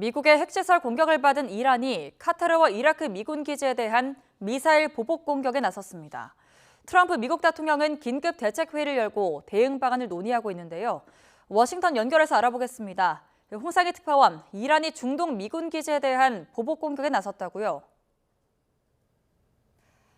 미국의 핵시설 공격을 받은 이란이 카타르와 이라크 미군 기지에 대한 미사일 보복 공격에 나섰습니다. 트럼프 미국 대통령은 긴급 대책회의를 열고 대응 방안을 논의하고 있는데요. 워싱턴 연결해서 알아보겠습니다. 홍상희 특파원, 이란이 중동 미군 기지에 대한 보복 공격에 나섰다고요?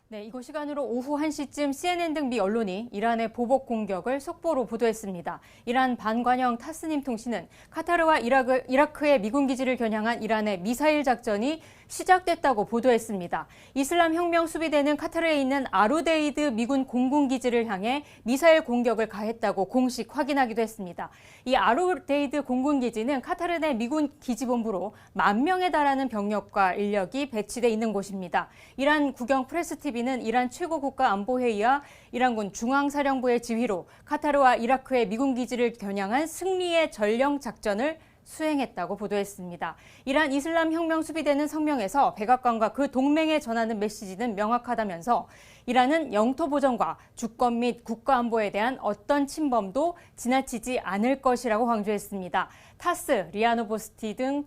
네, 이곳 시간으로 오후 1시쯤 CNN 등 미 언론이 이란의 보복 공격을 속보로 보도했습니다. 이란 반관영 타스님 통신은 카타르와 이라크의 미군 기지를 겨냥한 이란의 미사일 작전이 시작됐다고 보도했습니다. 이슬람 혁명 수비대는 카타르에 있는 아루데이드 미군 공군기지를 향해 미사일 공격을 가했다고 공식 확인하기도 했습니다. 이 아루데이드 공군기지는 카타르 내 미군 기지본부로 10,000명에 달하는 병력과 인력이 배치돼 있는 곳입니다. 이란 국영 프레스TV는 이란 최고국가안보회의와 이란군 중앙사령부의 지휘로 카타르와 이라크의 미군 기지를 겨냥한 승리의 전령 작전을 수행했다고 보도했습니다. 이란 이슬람 혁명 수비대는 성명에서 백악관과 그 동맹에 전하는 메시지는 명확하다면서 이란은 영토 보전과 주권 및 국가 안보에 대한 어떤 침범도 지나치지 않을 것이라고 강조했습니다. 타스, 리아노보스티 등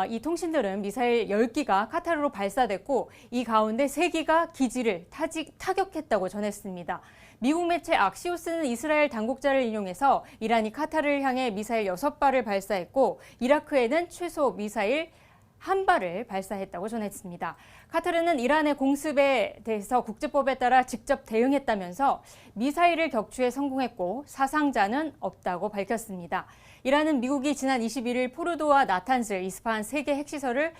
이 통신들은 미사일 10기가 카타르로 발사됐고 이 가운데 3기가 기지를 타격했다고 전했습니다. 미국 매체 악시오스는 이스라엘 당국자를 인용해서 이란이 카타르를 향해 미사일 6발을 발사했고 이라크에는 최소 미사일 1발을 발사했다고 전했습니다. 카타르는 이란의 공습에 대해서 국제법에 따라 직접 대응했다면서 미사일을 격추에 성공했고 사상자는 없다고 밝혔습니다. 이란은 미국이 지난 21일 포르도와 나탄즈, 이스파한 3개 핵시설을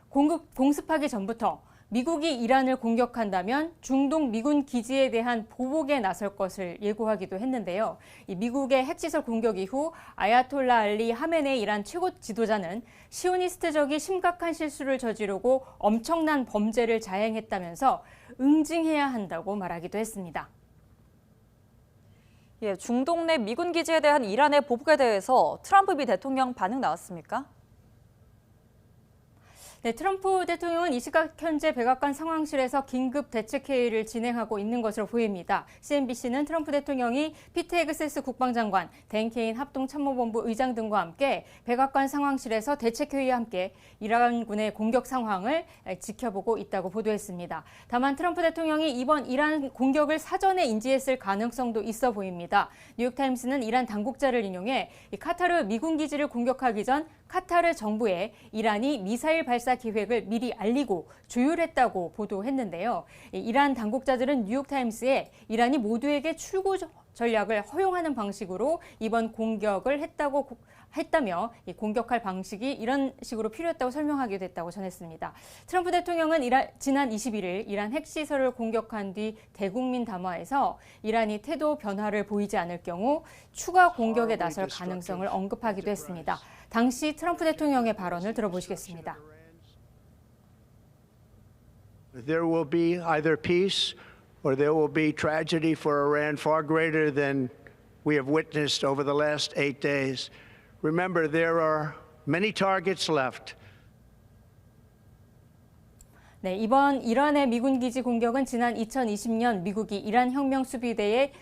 공습하기 전부터 미국이 이란을 공격한다면 중동 미군 기지에 대한 보복에 나설 것을 예고하기도 했는데요. 이 미국의 핵시설 공격 이후 아야톨라 알리 하메네이 이란 최고 지도자는 시오니스트적이 심각한 실수를 저지르고 엄청난 범죄를 자행했다면서 응징해야 한다고 말하기도 했습니다. 중동 내 미군 기지에 대한 이란의 보복에 대해서 트럼프 미 대통령 반응 나왔습니까? 네, 트럼프 대통령은 이 시각 현재 백악관 상황실에서 긴급 대책회의를 진행하고 있는 것으로 보입니다. CNBC는 트럼프 대통령이 피트 헤그세스 국방장관, 댄 케인 합동참모본부 의장 등과 함께 백악관 상황실에서 대책회의와 함께 이란군의 공격 상황을 지켜보고 있다고 보도했습니다. 다만 트럼프 대통령이 이번 이란 공격을 사전에 인지했을 가능성도 있어 보입니다. 뉴욕타임스는 이란 당국자를 인용해 카타르 미군 기지를 공격하기 전 카타르 정부에 이란이 미사일 발사 계획을 미리 알리고 조율했다고 보도했는데요. 이란 당국자들은 뉴욕타임스에 이란이 모두에게 출구 전략을 허용하는 방식으로 이번 공격을 했다며 공격할 방식이 이런 식으로 필요했다고 설명하기도 했다고 전했습니다. 트럼프 대통령은 지난 21일 이란 핵시설을 공격한 뒤 대국민 담화에서 이란이 태도 변화를 보이지 않을 경우 추가 공격에 나설 가능성을 언급하기도 했습니다. 당시 트럼프 대통령의 발언을 들어보시겠습니다. There will be either peace or there will be tragedy for Iran far greater than we have witnessed over the last 8 days. Remember, there are many targets left. 네, 이번 이란의 미군 기지 공격은 지난 2020년 미국이 이란 혁명 수비대의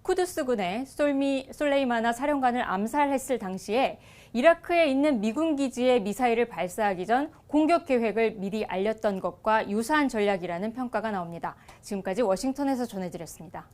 쿠두스군의 솔레이마나 사령관을 암살했을 당시에 이라크에 있는 미군 기지에 미사일을 발사하기 전 공격 계획을 미리 알렸던 것과 유사한 전략이라는 평가가 나옵니다. 지금까지 워싱턴에서 전해드렸습니다.